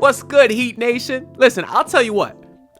What's good, Heat Nation? Listen, I'll tell you what,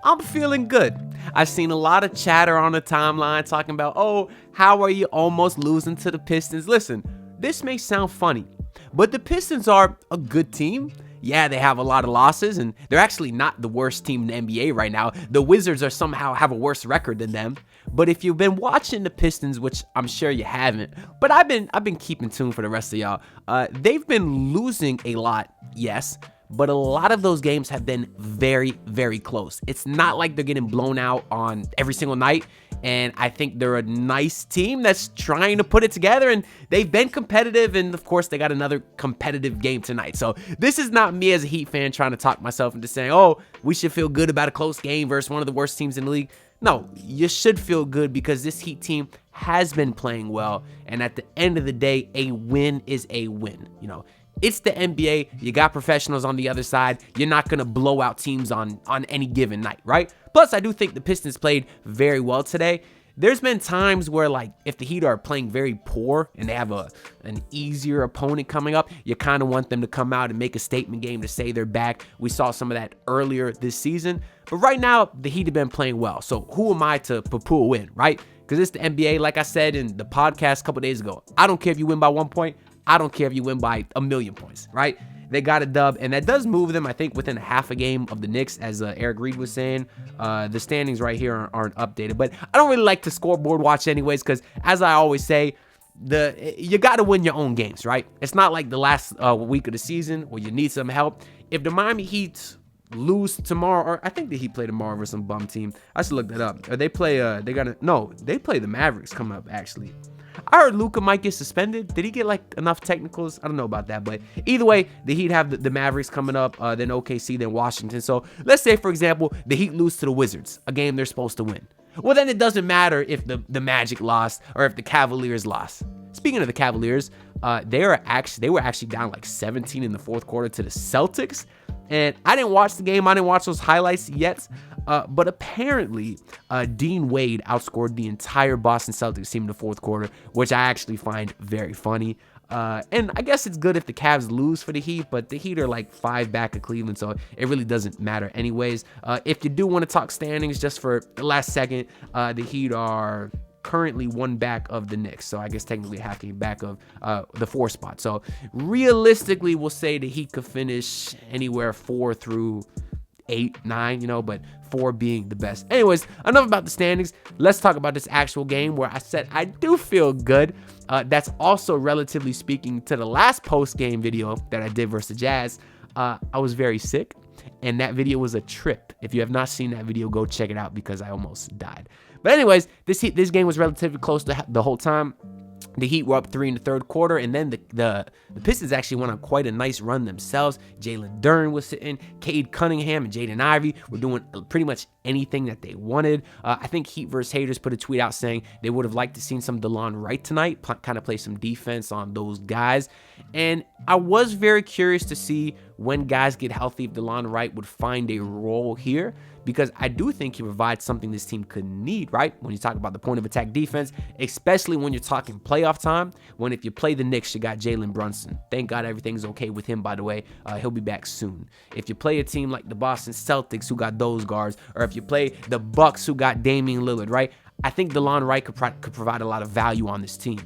I'm feeling good. I've seen a lot of chatter on the timeline talking about, oh, how are you almost losing to the Pistons? Listen, this may sound funny, but the Pistons are a good team. Yeah, they have a lot of losses, and they're actually not the worst team in the NBA right now. The Wizards are somehow have a worse record than them. But if you've been watching the Pistons, which I'm sure you haven't, but I've been keeping tuned for the rest of y'all. They've been losing a lot, yes, but a lot of those games have been very, very close. It's not like they're getting blown out on every single night. And I think they're a nice team that's trying to put it together, and they've been competitive, and of course they got another competitive game tonight. So this is not me as a Heat fan trying to talk myself into saying, oh, we should feel good about a close game versus one of the worst teams in the league. No, you should feel good because this Heat team has been playing well, and at the end of the day, a win is a win. You know, it's the NBA. You got professionals on the other side. You're not going to blow out teams on any given night, right? Plus, I do think the Pistons played very well today. There's been times where, like, if the Heat are playing very poor and they have an easier opponent coming up, you kind of want them to come out and make a statement game to say they're back. We saw some of that earlier this season. But right now, the Heat have been playing well. So who am I to poo-poo a win, right? Because it's the NBA. Like I said in the podcast a couple days ago, I don't care if you win by 1 point. I don't care if you win by 1,000,000 points, right? They got a dub, and that does move them, I think, within half a game of the Knicks, as Eric Reed was saying. The standings right here aren't updated, but I don't really like to scoreboard watch anyways, because as I always say, you got to win your own games, right? It's not like the last week of the season where you need some help. If the Miami Heat lose tomorrow, or I think the Heat play tomorrow versus some bum team. I should look that up. Or they play, they play the Mavericks coming up, actually. I heard Luka might get suspended. Did he get like enough technicals? I don't know about that, but either way, the Heat have the Mavericks coming up, then OKC, then Washington. So let's say, for example, the Heat lose to the Wizards, a game they're supposed to win. Well, then it doesn't matter if the Magic lost or if the Cavaliers lost. Speaking of the Cavaliers, they were actually down like 17 in the fourth quarter to the Celtics. And I didn't watch the game. I didn't watch those highlights yet. But apparently, Dean Wade outscored the entire Boston Celtics team in the fourth quarter, which I actually find very funny. And I guess it's good if the Cavs lose for the Heat, but the Heat are like 5 back of Cleveland, so it really doesn't matter anyways. If you do want to talk standings just for the last second, the Heat are currently 1 back of the Knicks, so I guess technically half game back of the 4 spot. So realistically, we'll say the Heat could finish anywhere 4 through 8, 9, but 4 being the best. Anyways, enough about the standings. Let's talk about this actual game where I said I do feel good. That's also relatively speaking to the last post-game video that I did versus the Jazz. I was very sick, and that video was a trip. If you have not seen that video, go check it out because I almost died. But anyways, this game was relatively close the whole time. The Heat were up 3 in the third quarter, and then the Pistons actually went on quite a nice run themselves. Jalen Duren was sitting, Cade Cunningham and Jaden Ivey were doing pretty much anything that they wanted. I think Heat vs. Haters put a tweet out saying they would have liked to seen some Delon Wright tonight, kind of play some defense on those guys. And I was very curious to see when guys get healthy if Delon Wright would find a role here, because I do think he provides something this team could need, right? When you talk about the point of attack defense, especially when you're talking playoff time, when if you play the Knicks, you got Jalen Brunson. Thank God everything's okay with him, by the way. He'll be back soon. If you play a team like the Boston Celtics, who got those guards, or if you play the Bucks, who got Damian Lillard, right? I think Delon Wright could provide a lot of value on this team.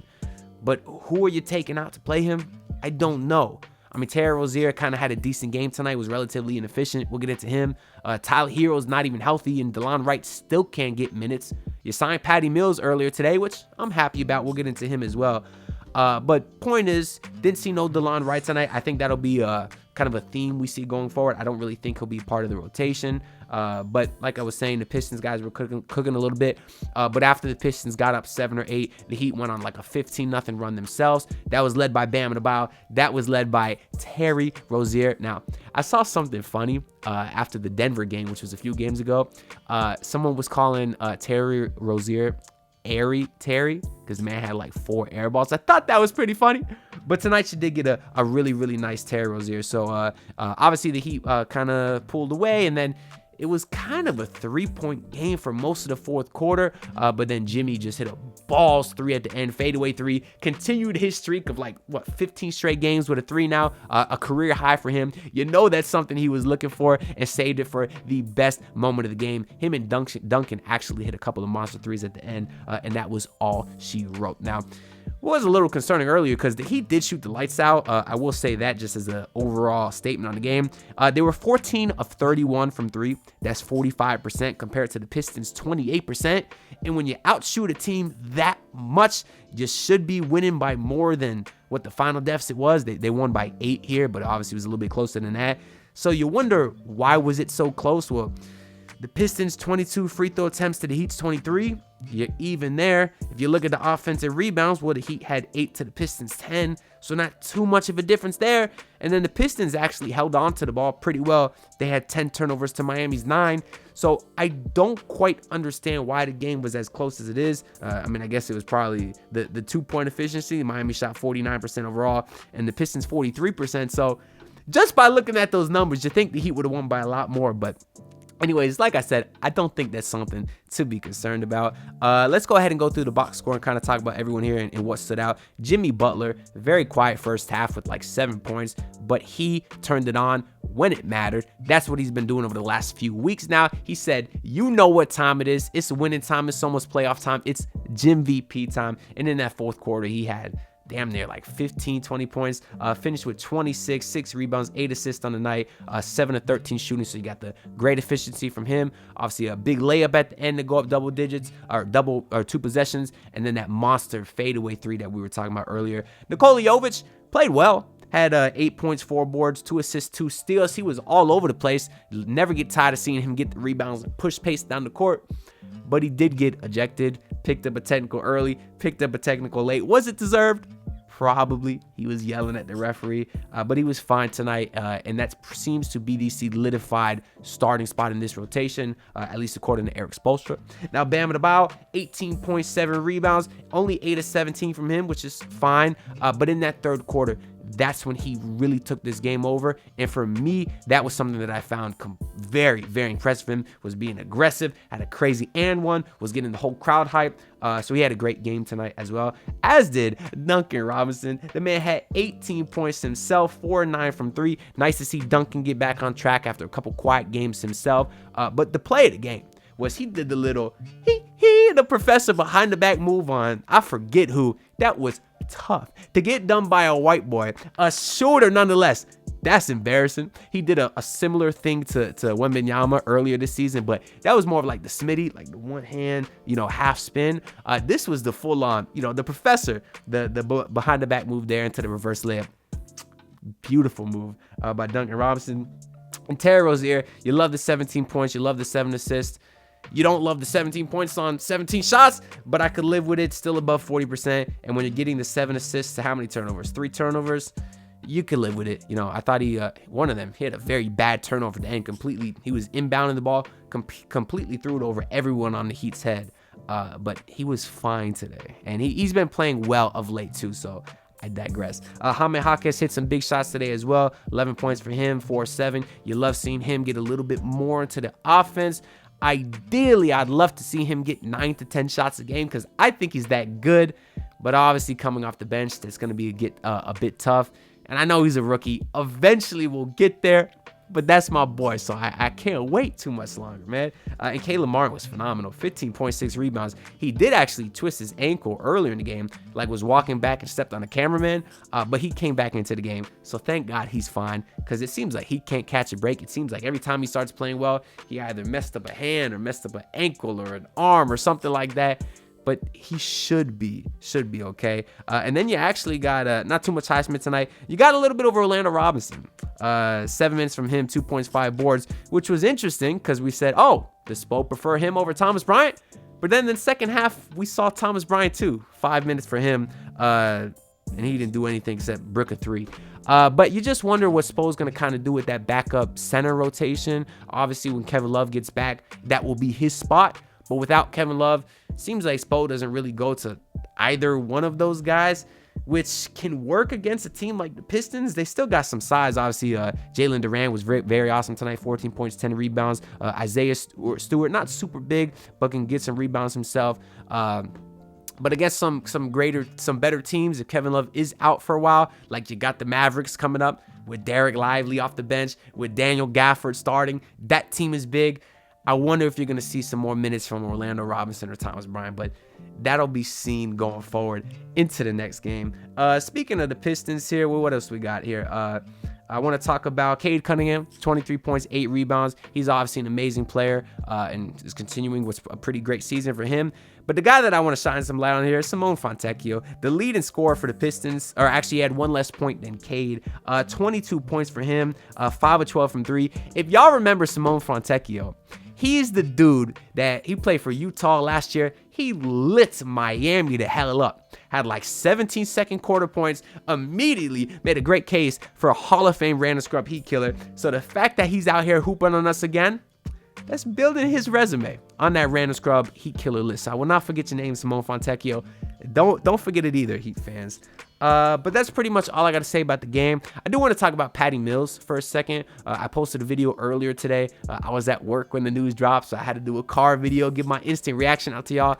But who are you taking out to play him? I don't know. I mean, Terry Rozier kind of had a decent game tonight, was relatively inefficient. We'll get into him. Tyler Hero's not even healthy, and Delon Wright still can't get minutes. You signed Patty Mills earlier today, which I'm happy about. We'll get into him as well. But point is, didn't see no Delon Wright tonight. I think that'll be kind of a theme we see going forward. I don't really think he'll be part of the rotation. But like I was saying, the Pistons guys were cooking a little bit. But after the Pistons got up 7 or 8, the Heat went on like a 15-0 run themselves. That was led by Bam Adebayo. That was led by Terry Rozier. Now, I saw something funny after the Denver game, which was a few games ago. Someone was calling Terry Rozier Airy Terry, because the man had like 4 air balls. I thought that was pretty funny. But tonight she did get a really, really nice Terry Rozier. So obviously the Heat kind of pulled away, and then it was kind of a 3-point game for most of the fourth quarter, but then Jimmy just hit a balls 3 at the end, fadeaway 3, continued his streak of 15 straight games with a 3 now, a career high for him. You know that's something he was looking for, and saved it for the best moment of the game. Him and Duncan actually hit a couple of monster 3s at the end, and that was all she wrote. Now, it was a little concerning earlier because the Heat did shoot the lights out. I will say that just as an overall statement on the game. They were 14 of 31 from 3. That's 45% compared to the Pistons' 28%. And when you outshoot a team that much, you should be winning by more than what the final deficit was. They won by 8 here, but obviously it was a little bit closer than that. So you wonder, why was it so close? Well, the Pistons' 22 free throw attempts to the Heat's 23. You're even there. If you look at the offensive rebounds, well, the Heat had 8 to the Pistons' 10. So not too much of a difference there. And then the Pistons actually held on to the ball pretty well. They had 10 turnovers to Miami's 9. So I don't quite understand why the game was as close as it is. I guess it was probably the 2-point efficiency. Miami shot 49% overall and the Pistons 43%. So just by looking at those numbers, you think the Heat would have won by a lot more, but anyways, like I said, I don't think that's something to be concerned about. Let's go ahead and go through the box score and kind of talk about everyone here and what stood out. Jimmy Butler, very quiet first half with 7 points, but he turned it on when it mattered. That's what he's been doing over the last few weeks now. He said, you know what time it is. It's winning time. It's almost playoff time. It's Jim VP time. And in that fourth quarter, he had damn near 15, 20 points, finished with 26, 6 rebounds, 8 assists on the night, 7 of 13 shooting. So you got the great efficiency from him. Obviously a big layup at the end to go up double digits, or 2 possessions. And then that monster fadeaway 3 that we were talking about earlier. Nikola Jovic played well. Had 8 points, 4 boards, 2 assists, 2 steals. He was all over the place. Never get tired of seeing him get the rebounds and push pace down the court. But he did get ejected, picked up a technical early, picked up a technical late. Was it deserved? Probably. He was yelling at the referee, but he was fine tonight, and that seems to be the solidified starting spot in this rotation, at least according to Eric Spoelstra. Now, Bam Adebayo, 18.7 rebounds, only 8 of 17 from him, which is fine, but in that third quarter, that's when he really took this game over. And for me, that was something that I found very, very impressive. Him was being aggressive, had a crazy and one, was getting the whole crowd hype. So he had a great game tonight as well, as did Duncan Robinson. The man had 18 points himself, 4 and 9 from 3. Nice to see Duncan get back on track after a couple quiet games himself. But the play of the game was he did the little the professor behind the back move on, I forget who. That was tough to get done by a white boy, a shooter nonetheless. That's embarrassing. He did a similar thing to Wembanyama earlier this season, but that was more of the Smitty, the one hand, half spin. This was the full on, the professor, the behind the back move there into the reverse layup. Beautiful move by Duncan Robinson. And Terry Rozier, you love the 17 points, you love the 7 assists. You don't love the 17 points on 17 shots, but I could live with it, still above 40%. And when you're getting the 7 assists to how many turnovers? 3 turnovers, you could live with it. I thought one of them, he had a very bad turnover at the end completely. He was inbounding the ball, completely threw it over everyone on the Heat's head. But he was fine today. And he's been playing well of late too, so I digress. Jaime Jaquez hit some big shots today as well. 11 points for him, 4-7. You love seeing him get a little bit more into the offense. Ideally, I'd love to see him get 9 to 10 shots a game because I think he's that good. But obviously, coming off the bench, that's going to be a bit tough. And I know he's a rookie. Eventually, we'll get there. But that's my boy, so I can't wait too much longer, man. And Caleb Martin was phenomenal. 15.6 rebounds. He did actually twist his ankle earlier in the game, was walking back and stepped on a cameraman, but he came back into the game. So thank God he's fine, because it seems like he can't catch a break. It seems like every time he starts playing well, he either messed up a hand or messed up an ankle or an arm or something like that. But he should be okay. And then you actually got not too much Highsmith tonight. You got a little bit over Orlando Robinson. 7 minutes from him, 2 points, 5 boards, which was interesting because we said, does Spo prefer him over Thomas Bryant? But then in the second half, we saw Thomas Bryant too. 5 minutes for him, and he didn't do anything except brick a 3. But you just wonder what Spo's going to kind of do with that backup center rotation. Obviously, when Kevin Love gets back, that will be his spot. But without Kevin Love, seems like Spo doesn't really go to either one of those guys. which can work against a team like the Pistons. They still got some size. Obviously, Jalen Duran was very, very awesome tonight. 14 points, 10 rebounds. Isaiah Stewart, not super big, but can get some rebounds himself. But against some better teams, if Kevin Love is out for a while, like you got the Mavericks coming up with Derek Lively off the bench, with Daniel Gafford starting, that team is big. I wonder if you're going to see some more minutes from Orlando Robinson or Thomas Bryant, but that'll be seen going forward into the next game. Speaking of the Pistons here, well, what else we got here? I want to talk about Cade Cunningham, 23 points, 8 rebounds. He's obviously an amazing player and is continuing what's a pretty great season for him. But the guy that I want to shine some light on here is Simone Fontecchio, the leading scorer for the Pistons, or actually he had one less point than Cade. 22 points for him, 5 of 12 from 3. If y'all remember Simone Fontecchio, he's the dude that he played for Utah last year. He lit Miami the hell up. Had like 17 second quarter points, immediately made a great case for a Hall of Fame random scrub heat killer. So the fact that he's out here hooping on us again, that's building his resume on that random scrub heat killer list. So I will not forget your name, Simone Fontecchio. Don't forget it either, Heat fans. But that's pretty much all I got to say about the game. I do want to talk about Patty Mills for a second. I posted a video earlier today. I was at work when the news dropped, so I had to do a car video, give my instant reaction out to y'all.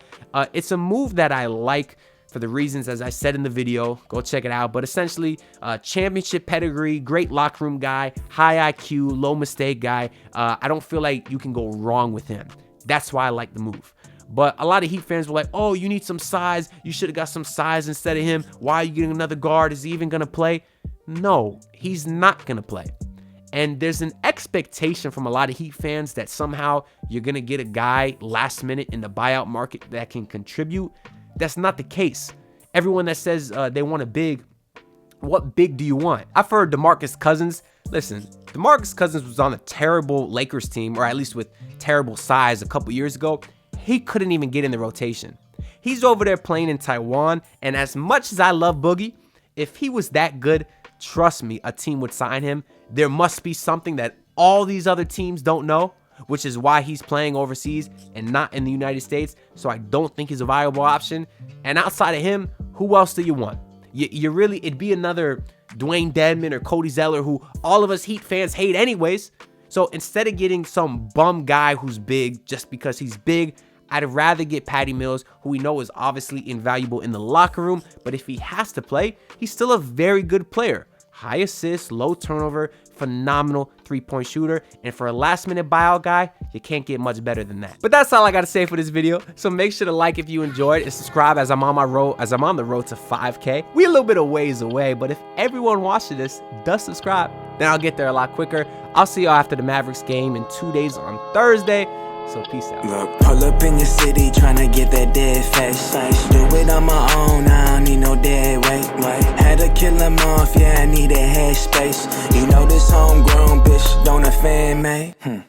It's a move that I like for the reasons as I said in the video. Go check it out. But essentially, championship pedigree, great locker room guy, high IQ, low mistake guy. I don't feel like you can go wrong with him. That's why I like the move. But a lot of Heat fans were like, oh, you need some size. You should have got some size instead of him. Why are you getting another guard? Is he even going to play? No, he's not going to play. And there's an expectation from a lot of Heat fans that somehow you're going to get a guy last minute in the buyout market that can contribute. That's not the case. Everyone that says they want a big, what big do you want? I've heard DeMarcus Cousins. Listen, DeMarcus Cousins was on a terrible Lakers team, or at least with terrible size a couple years ago. He couldn't even get in the rotation. He's over there playing in Taiwan, and as much as I love Boogie, if he was that good, trust me, a team would sign him. There must be something that all these other teams don't know, which is why he's playing overseas and not in the United States. So I don't think he's a viable option. And outside of him, who else do you want? You really, it'd be another Dwayne Dedmon or Cody Zeller, who all of us Heat fans hate anyways. So instead of getting some bum guy who's big just because he's big, I'd rather get Patty Mills, who we know is obviously invaluable in the locker room, but if he has to play, he's still a very good player. High assist, low turnover, phenomenal three-point shooter, and for a last-minute buyout guy, you can't get much better than that. But that's all I got to say for this video. So make sure to like if you enjoyed and subscribe as I'm on the road to 5K. We're a little bit of ways away, but if everyone watching this does subscribe, then I'll get there a lot quicker. I'll see y'all after the Mavericks game in 2 days on Thursday. So peace out. Look, pull up in your city tryna get that dead face. Do it on my own, I don't need no dead weight. Had to kill him off, yeah, I need a head space. You know this homegrown bitch don't offend me.